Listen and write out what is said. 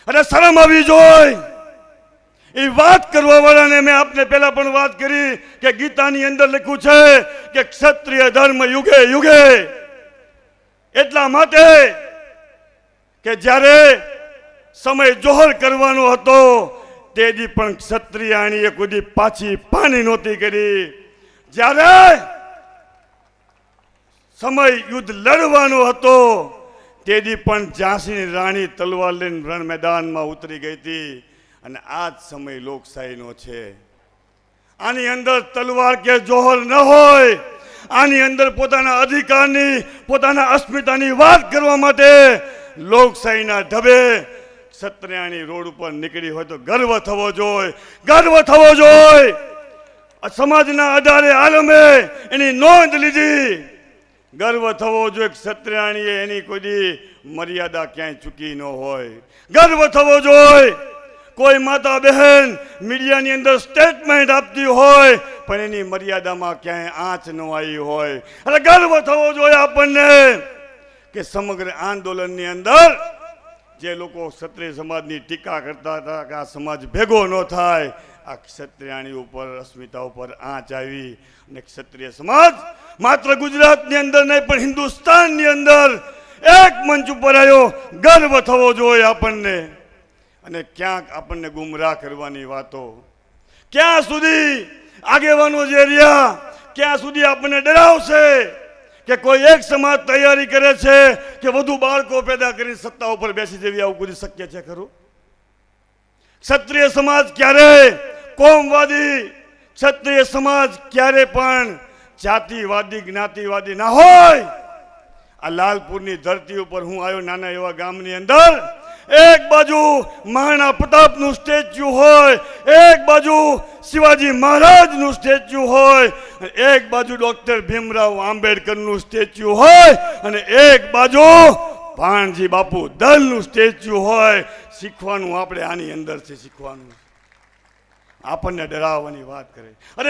अरे शरम आवी जोईए। એ વાત કરવા વાળાને મેં આપને પહેલા પણ વાત કરી કે ગીતાની અંદર લખ્યું છે કે ક્ષત્રિય ધર્મ યુગે યુગે, એટલા માટે કે જ્યારે સમય જોહર કરવાનો હતો તેદી પણ ક્ષત્રિયાણીએ કોઈ પાછી પાણી નહોતી કરી. જ્યારે સમય યુદ્ધ લડવાનો હતો તેદી પણ ઝાંસીની રાણી તલવાર લઈને રણ મેદાનમાં ઉતરી ગઈ હતી. અને આ જ સમય લોકશાહીનો છે. આની અંદર તલવાર કે જોહર ન હોય, આની અંદર પોતાના અધિકારની, પોતાના અસ્મિતાની વાત કરવા માટે લોકશાહીના ઢબે ક્ષત્રિયાણી રોડ ઉપર નીકળી હોય તો ગર્વ થવો જોઈએ, ગર્વ થવો જોઈએ. સમાજના આધારે આલમે એની નોંધ લીધી. ગર્વ થવો જોઈએ ક્ષત્રિયાણીએ એની કોઈ મર્યાદા ક્યાંય ચૂકી ન હોય. ગર્વ થવો જોઈએ. કોઈ માતા બહેન મીડિયાની અંદર સ્ટેટમેન્ટ આપતી હોય પણ એની મર્યાદામાં ક્યાંય આંચ ન આવી હોય. એટલે ગર્વ થવો જોઈએ આપણને કે સમગ્ર આંદોલનની અંદર જે લોકો ક્ષત્રિય સમાજની ટીકા કરતા હતા કે આ સમાજ ભેગો ન થાય, આ ક્ષત્રિયાણી ઉપર, અસ્મિતા ઉપર આંચ આવી અને ક્ષત્રિય સમાજ માત્ર ગુજરાતની અંદર નહીં પણ હિન્દુસ્તાનની અંદર એક મંચ ઉપર આવ્યો. ગર્વ થવો જોઈએ આપણને. અને ક્યાંક આપણને ગુમરાહ કરવાની વાતો, ક્યાં સુધી આગેવાનો જે રહ્યા ક્યાં સુધી આપણને ડરાવશે કે કોઈ એક સમાજ તૈયારી કરે છે કે વધુ બાળકો પેદા કરીને સત્તા ઉપર બેસી જવી, આવું કોઈ શક્ય છે ખરું? ક્ષત્રિય સમાજ ક્યારે કોમવાદી, ક્ષત્રિય સમાજ ક્યારે પણ જાતિવાદી, જ્ઞાતિવાદી ના હોય. આ લાલપુરની ધરતી ઉપર હું આવ્યો, નાના એવા ગામની અંદર, એક બાજુ મહારાણા પ્રતાપનું સ્ટેચ્યુ હોય, એક બાજુ શિવાજી મહારાજનું સ્ટેચ્યુ હોય, એક બાજુ ડોક્ટર ભીમરાવ આંબેડકરનું સ્ટેચ્યુ હોય અને એક બાજુ ભાણજી બાપુ દલનું સ્ટેચ્યુ હોય. શીખવાનું આપણે આની અંદરથી શીખવાનું. આપણને ડરાવવાની વાત કરે. અરે